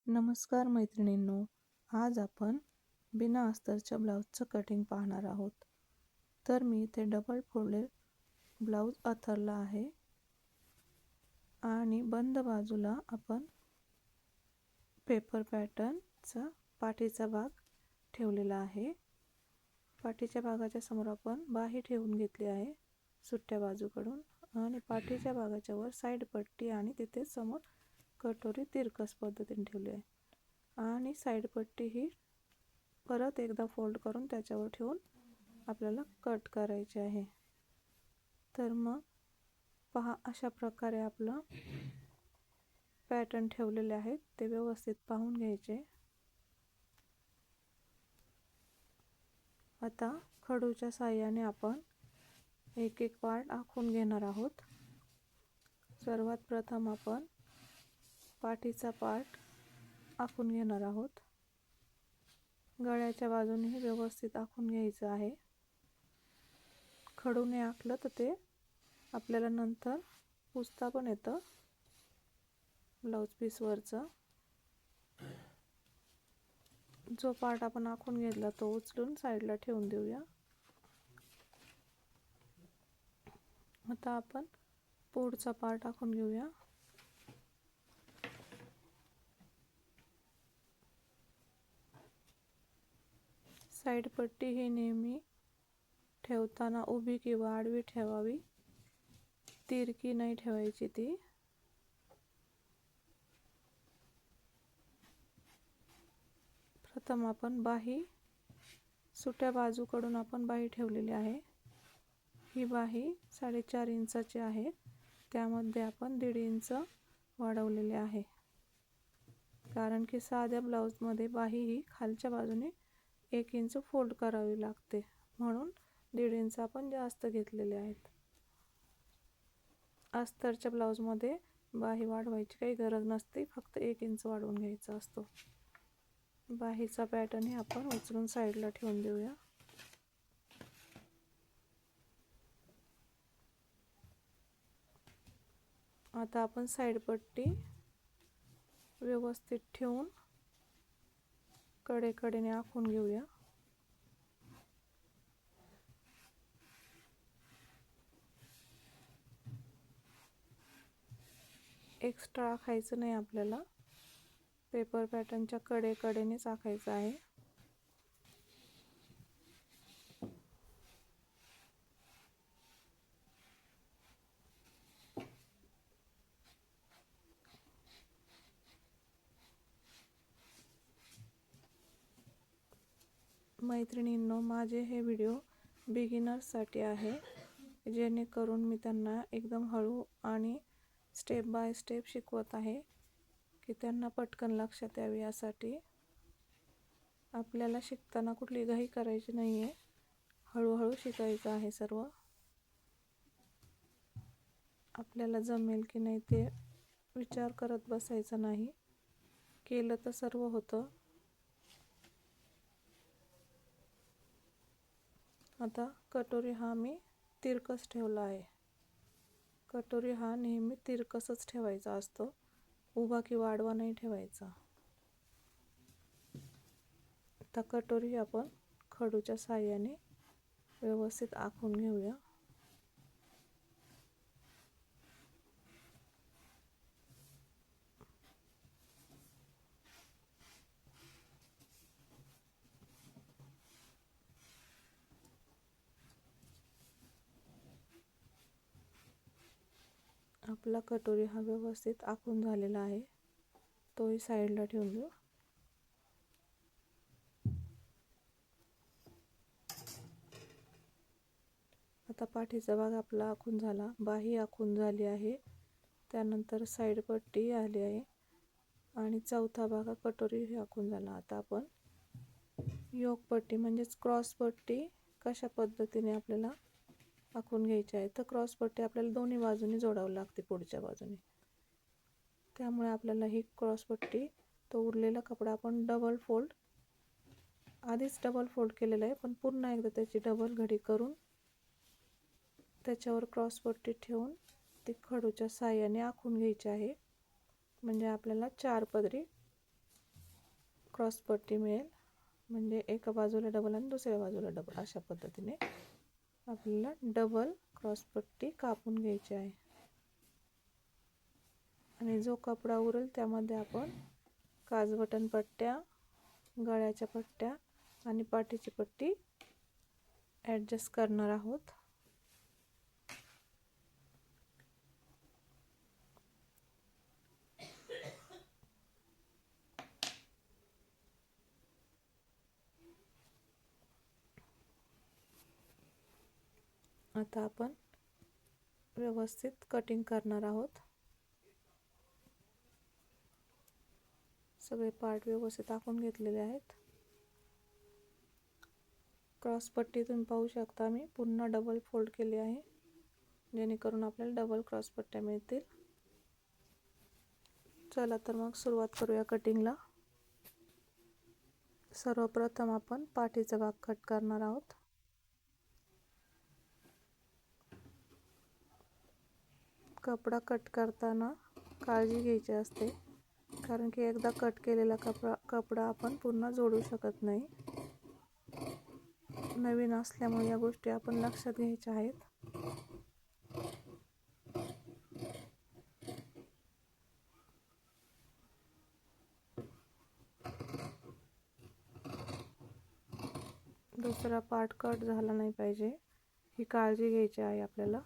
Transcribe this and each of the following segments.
नमस्कार मैत्रिणींनो, आज आपण बिना अस्तरच्या ब्लाऊजचं कटिंग पाहणार आहोत. तर मी इथे डबल फोल्डेड ब्लाऊज अथरला आहे आणि बंद बाजूला आपण पेपर पॅटर्नचा पाठीचा भाग ठेवलेला आहे. पाठीच्या भागाच्या समोर आपण बाही ठेवून घेतली आहे सुट्ट्या बाजूकडून आणि पाठीच्या भागाच्या वर साईड पट्टी आणि तिथे समोर कटोरी तिरकस पद्धतीने ठेवली आहे आणि साईड पट्टी ही परत एकदा फोल्ड करून त्याच्यावर ठेवून आपल्याला कट करायचे आहे. तर मग पहा, अशा प्रकारे आपलं पॅटर्न ठेवलेले आहेत ते व्यवस्थित पाहून घ्यायचे. आता खडूच्या साहाय्याने आपण एक एक पार्ट आखून घेणार आहोत. सर्वात प्रथम आपण पाठीचा पार्ट आखून घेणार आहोत. गळ्याच्या बाजूने व्यवस्थित आखून घ्यायचं आहे. खडूने आखलं तर ते आपल्याला नंतर पुसता पण येतं ब्लाऊज पीसवरचं. जो पार्ट आपण आखून घेतला तो उचलून साईडला ठेवून देऊया. आता आपण पुढचा पार्ट आखून घेऊया. साईड पट्टी ही नेहमी ठेवताना उभी किंवा आडवी ठेवावी, तिरकी नाही ठेवायची ती. प्रथम आपण बाही सुट्या बाजूकडून आपण बाही ठेवलेली आहे. ही बाही 4.5 इंचाची आहे, त्यामध्ये आपण 1.5 इंच वाढवलेले आहे, कारण की साध्या ब्लाऊजमध्ये बाही ही खालच्या बाजूने 1 इंच फोल्ड करावी लागते, म्हणून 1.5 इंच आपण जास्त घेतलेले आहेत. अस्तरच्या ब्लाऊजमध्ये बाही वाढवायची काही गरज नसते, फक्त 1 इंच वाढवून घ्यायचा असतो. बाहीचा पॅटर्न हे आपण उचलून साईडला ठेवून देऊया. आता आपण साईड पट्टी व्यवस्थित ठेवून कडेकडेने आखून घेऊया. एक्स्ट्रा आखायचं नाही आपल्याला, पेपर पॅटर्नच्या कडेकडेनेच आखायचं आहे. मैत्रिणींनो, माझे हे व्हिडिओ बिगिनर्ससाठी आहे, जेणेकरून मी त्यांना एकदम हळू आणि स्टेप बाय स्टेप शिकवत आहे की त्यांना पटकन लक्षात यावे. यासाठी आपल्याला शिकताना कुठली घाई करायची नाही आहे, हळूहळू शिकायचं आहे. सर्व आपल्याला जमेल की नाही ते विचार करत बसायचं नाही, केलं तर सर्व होतं. आता कटोरी हा मी तिरकस ठेवला आहे. कटोरी हा नेहमी तिरकसच ठेवायचा असतो, उभा किंवा आडवा नाही ठेवायचा. आता कटोरी आपण खडूच्या साहाय्याने व्यवस्थित आखून घेऊया. आपला कटोरी हा व्यवस्थित आखून झालेला आहे, तोही साईडला ठेवून देऊ. आता पाठीचा भाग आपला आखून झाला, बाही आखून झाली आहे, त्यानंतर साईड पट्टी आली आहे आणि चौथा भाग कटोरी आखून झाला. आता आपण योक पट्टी म्हणजेच क्रॉस पट्टी कशा पद्धतीने आपल्याला आखून घ्यायची आहे, तर क्रॉस पट्टी आपल्याला दोन्ही बाजूनी जोडावी लागते पुढच्या बाजूने. त्यामुळे आपल्याला ही क्रॉस पट्टी, तो उरलेला कपडा आपण डबल फोल्ड, आधीच डबल फोल्ड केलेला आहे, पण पुन्हा एकदा त्याची डबल घडी करून त्याच्यावर क्रॉस पट्टी ठेवून ती खडूच्या साहाय्याने आखून घ्यायची आहे. म्हणजे आपल्याला 4 पदरी क्रॉस पट्टी मिळेल. म्हणजे एका बाजूला डबल आणि दुसऱ्या बाजूला डबल अशा पद्धतीने आपल्याला डबल क्रॉस पट्टी कापून घ्यायची आहे. आणि जो कपडा उरेल त्यामध्ये आपण काजबटन पट्ट्या, गळ्याच्या पट्ट्या आणि पाठीची पट्टी ॲडजस्ट करणार आहोत. आता आपण व्यवस्थित कटिंग करणार आहोत. सगळे पार्ट व्यवस्थित आखून घेतलेले आहेत. क्रॉस पट्टी तुम्ही पाहू शकता मी पुन्हा डबल फोल्ड केली आहे, जेणेकरून आपल्याला डबल क्रॉस पट्ट्या मिळतील. चला तर मग सुरुवात करूया कटिंगला. सर्वप्रथम आपण पाठीचा भाग कट करणार आहोत. कपडा कट करताना काळजी घ्यायची असते, कारण की एकदा कट केलेला कपडा आपण पुन्हा जोडू शकत नाही. नवीन असल्यामुळे या गोष्टी आपण लक्षात घ्यायच्या आहेत. दुसरा पार्ट कट झाला नाही पाहिजे, ही काळजी घ्यायची आहे आपल्याला.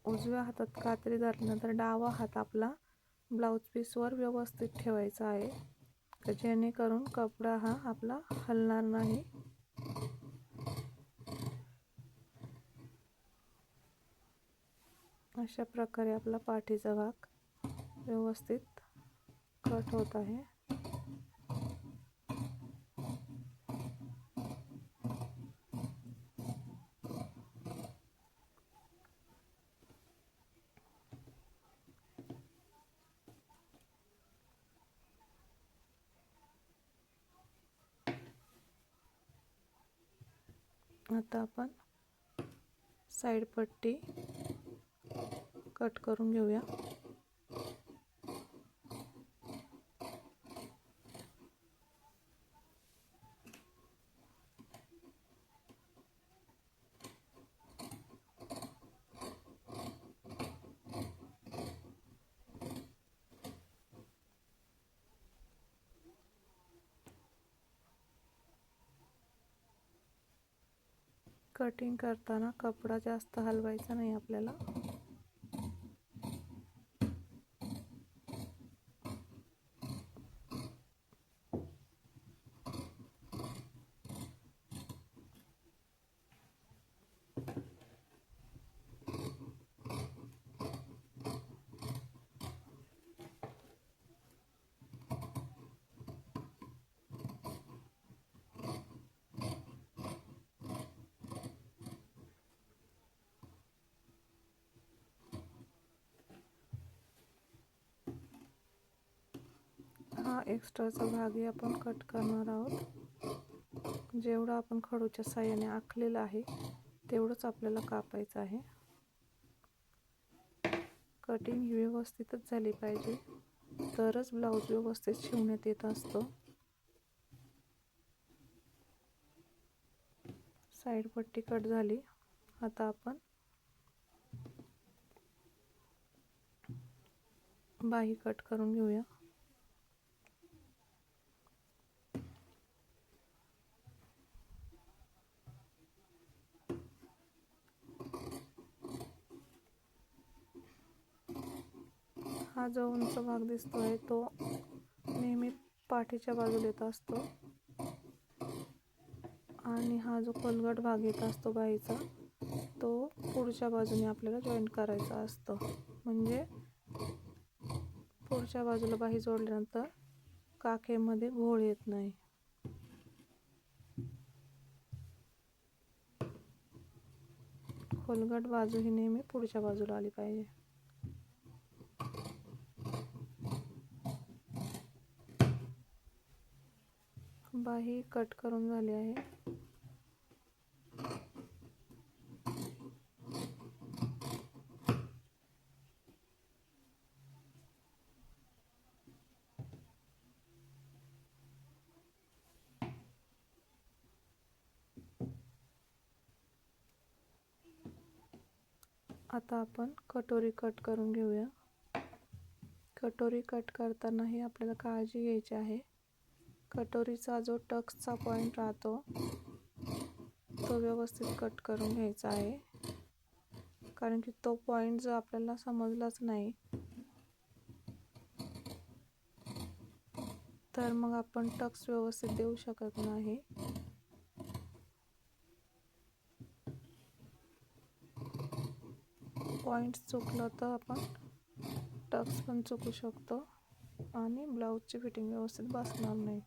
उजव्या हातात कात्री धरल्यानंतर डावा हात आपला ब्लाऊज पीसवर व्यवस्थित ठेवायचा आहे, जेणेकरून कपडा हा आपला हलणार नाही. अशा प्रकारे आपला पाठीचा भाग व्यवस्थित कट होत आहे. आता आपण साइड पट्टी कट करून घेऊया. कटिंग करताना कपडा जास्त हलवायचा नाही आपल्याला. हा एक्स्ट्राचा भागही आपण कट करणार आहोत. जेवढा आपण खडूच्या साहाय्याने आखलेला आहे तेवढंच आपल्याला कापायचं आहे. कटिंग ही व्यवस्थितच झाली पाहिजे, तरच ब्लाऊज व्यवस्थित शिवण्यात येत असतो. साइड पट्टी कट झाली. आता आपण बाही कट करून घेऊया. हा जो उंच भाग दिसतोय तो नेहमी पाठीच्या बाजूला येत असतो, आणि हा जो खोलगट भाग येत असतो बाहीचा तो पुढच्या बाजूने आपल्याला जॉईंट करायचा असतो. म्हणजे पुढच्या बाजूला बाही जोडल्यानंतर काखेमध्ये घोळ येत नाही. खोलगट बाजू ही नेहमी पुढच्या बाजूला आली पाहिजे. बाही कट करून झाली आहे. आता आपण कटोरी कट करून घेऊया. कटोरी कट करतानाही आपल्याला काळजी घ्यायची आहे. कटोरीचा जो टक्सचा पॉईंट राहतो तो व्यवस्थित कट करून घ्यायचा आहे, कारण की तो पॉईंट जर आपल्याला समजलाच नाही तर मग आपण टक्स व्यवस्थित देऊ शकत नाही. पॉईंट चुकलं तर आपण टक्स पण चुकू शकतो आणि ब्लाऊजची फिटिंग व्यवस्थित बसणार नाही.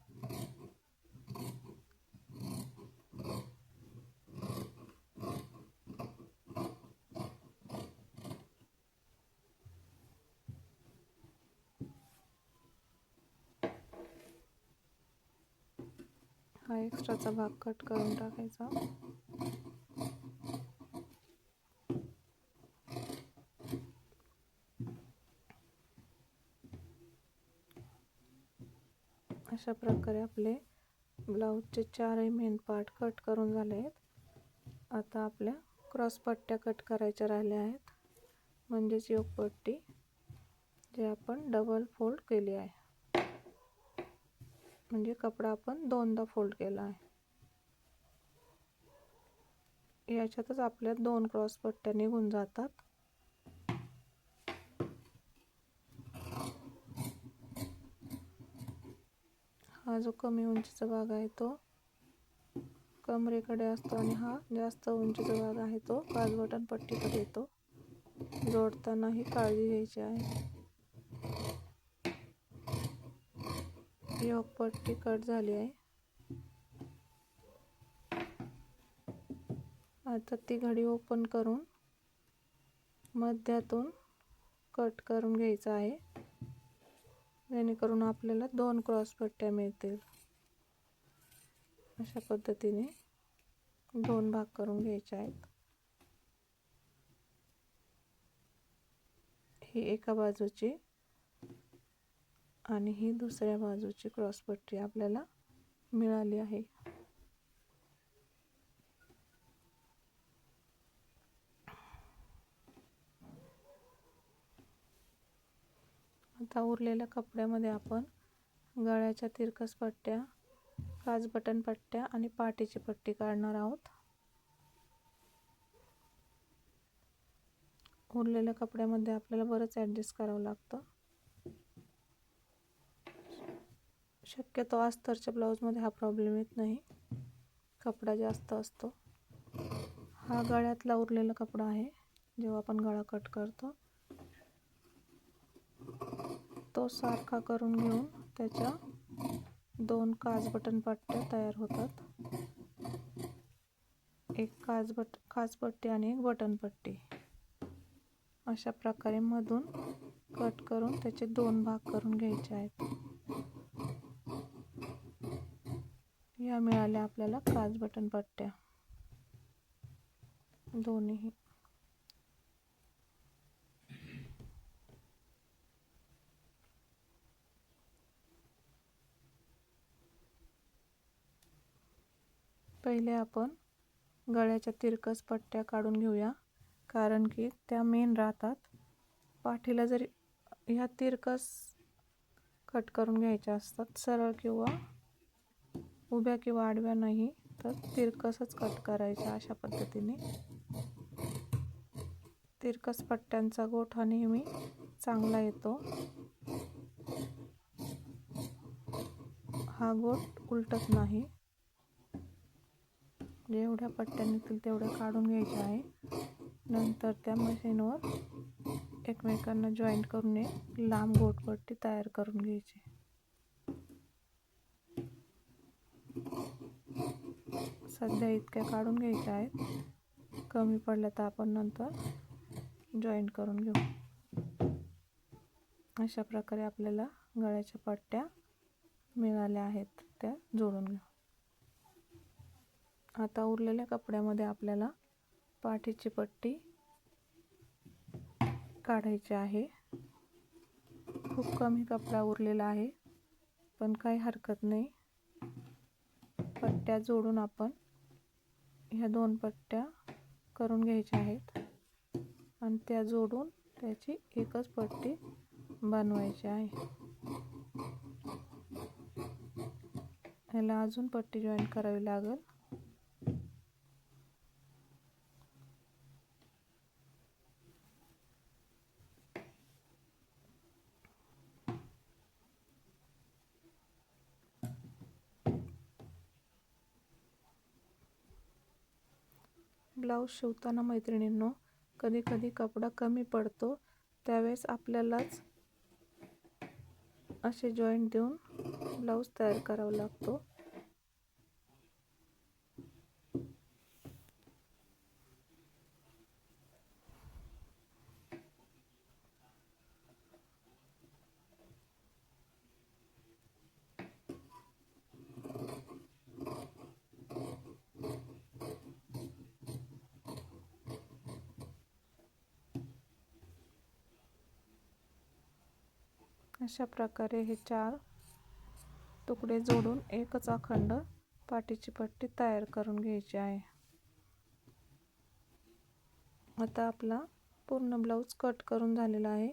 हा एक्स्ट्राचा भाग कट करून टाकायचा. अशा प्रकारे आपले ब्लाऊजचे 4ही मेन पार्ट कट करून झाले आहेत. आता आपल्या क्रॉस पट्ट्या कट करायच्या राहिल्या आहेत, म्हणजेच योकपट्टी, जे आपण डबल फोल्ड केली आहे. म्हणजे कपडा आपण दोनदा फोल्ड केला आहे. याच्यातच आपल्या 2 क्रॉस पट्ट्या निघून जातात. हा जो कमी उंचीचा भाग आहे तो कमरेकडे असतो आणि हा जास्त उंचीचा भाग आहे तो काजबटन पट्टीकडे येतो. जोडतानाही काळजी घ्यायची आहे. योक पट्टी कट झाली आहे. आता ती घडी ओपन करून मध्यातून कट करून घ्यायचं आहे, जेणेकरून आपल्याला 2 क्रॉस पट्ट्या मिळतील. अशा पद्धतीने 2 भाग करून घ्यायचे आहेत. ही एका बाजूची आणि ही दुसऱ्या बाजूची क्रॉस पट्टी आपल्याला मिळाली आहे. आता उरलेल्या कपड्यामध्ये आपण गळ्याच्या तिरकस पट्ट्या, काजबटन पट्ट्या आणि पाठीची पट्टी काढणार आहोत. उरलेल्या कपड्यामध्ये आपल्याला बरंच ॲडजस्ट करावं लागतं. शक्यतो अस्तरच्या ब्लाऊजमध्ये हा प्रॉब्लेम येत नाही, कपडा जास्त असतो. हा गळ्यातला उरलेला कपडा आहे. जेव्हा आपण गळा कट करतो तो सारखा करून घेऊन त्याच्या 2 काजबटन पट्ट्या तयार होतात. एक काजपट्टी आणि एक बटन पट्टी. अशा प्रकारे मधून कट करून त्याचे 2 भाग करून घ्यायचे आहेत. या मिळाल्या आपल्याला काजबटन पट्ट्या दोन्ही. पहिले आपण गळ्याच्या तिरकस पट्ट्या काढून घेऊया, कारण की त्या मेन राहतात. पाठीला जरी ह्या तिरकस कट करून घ्यायच्या असतात, सरळ किंवा उभ्या किंवा आडव्या नाही, तर तिरकसच कट करायच्या. अशा पद्धतीने तिरकस पट्ट्यांचा गोठा नेहमी चांगला येतो. हा गोठ उलटत नाही. जेवढ्या पट्ट्या निघतील तेवढ्या काढून घ्यायच्या आहे. नंतर त्या मशीनवर एकमेकांना जॉईंट करून एक लांब गोटपट्टी तयार करून घ्यायची. सध्या इतक्या काढून घ्यायच्या आहेत. कमी पडल्या तर आपण नंतर जॉईंट करून घेऊ. अशा प्रकारे आपल्याला गळ्याच्या पट्ट्या मिळाल्या आहेत, त्या जोडून घेऊ. आता उरलेल्या कपड्यामध्ये आपल्याला पाठीची पट्टी काढायची आहे. खूप कमी कपडा उरलेला आहे, पण काही हरकत नाही. पट्ट्या जोडून आपण ह्या 2 पट्ट्या करून घ्यायच्या आहेत. आणि त्या जोडून त्याची एकच पट्टी बनवायची आहे. ह्याला अजून पट्टी जॉईन करावी लागेल. ब्लाऊज शिवताना मैत्रिणींनो, कधी कधी कपडा कमी पडतो, त्यावेळेस आपल्यालाच असे जॉईंट देऊन ब्लाऊज तयार करावा लागतो. अशा प्रकारे हे 4 तुकडे जोडून एकच अखंड पाठीची पट्टी तयार करून घ्यायची आहे. आता आपला पूर्ण ब्लाऊज कट करून झालेला आहे.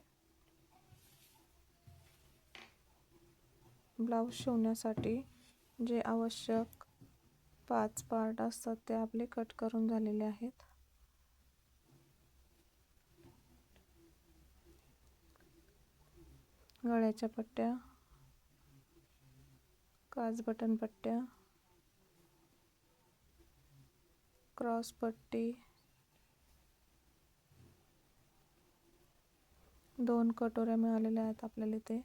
ब्लाऊज शिवण्यासाठी जे आवश्यक 5 पार्ट असतात ते आपले कट करून झालेले आहेत. गळ्याच्या पट्ट्या, काज बटन पट्ट्या, क्रॉस पट्टी, 2 कटोऱ्या मिळालेल्या आहेत आपल्याला इथे,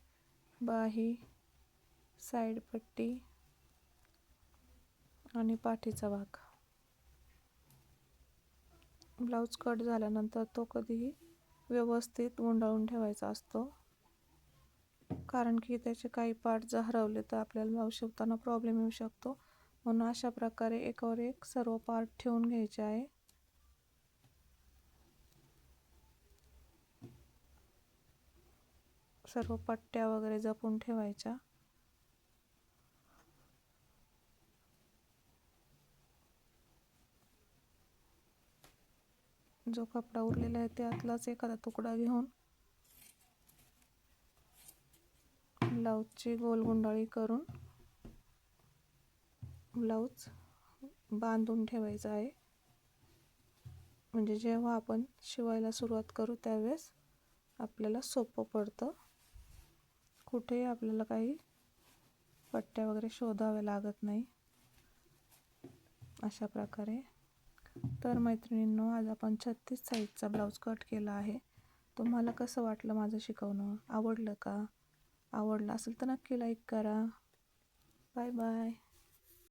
बाही, साईड पट्टी आणि पाठीचा भाग. ब्लाऊज कट झाल्यानंतर तो कधीही व्यवस्थित गुंडाळून ठेवायचा असतो, कारण की त्याचे काही पार्ट जर हरवले तर आपल्याला ब्लाऊज शिवताना प्रॉब्लेम येऊ शकतो. म्हणून अशा प्रकारे एकावर एक सर्व पार्ट ठेवून घ्यायचे आहे. सर्व पट्ट्या वगैरे जपून ठेवायच्या. जो कपडा उरलेला आहे त्यातलाच एखादा तुकडा घेऊन ब्लाऊजची गोल गुंडाळी करून ब्लाऊज बांधून ठेवायचा आहे. म्हणजे जेव्हा आपण शिवायला सुरुवात करू त्यावेळेस आपल्याला सोपं पडतं. कुठेही आपल्याला काही पट्ट्या वगैरे शोधाव्या लागत नाही. अशा प्रकारे. तर मैत्रिणींनो, आज आपण 36 साईजचा ब्लाऊज कट केला आहे. तुम्हाला कसं वाटलं माझं शिकवणं? आवडलं का? आवडलं असेल तर नक्की लाईक करा. Bye bye.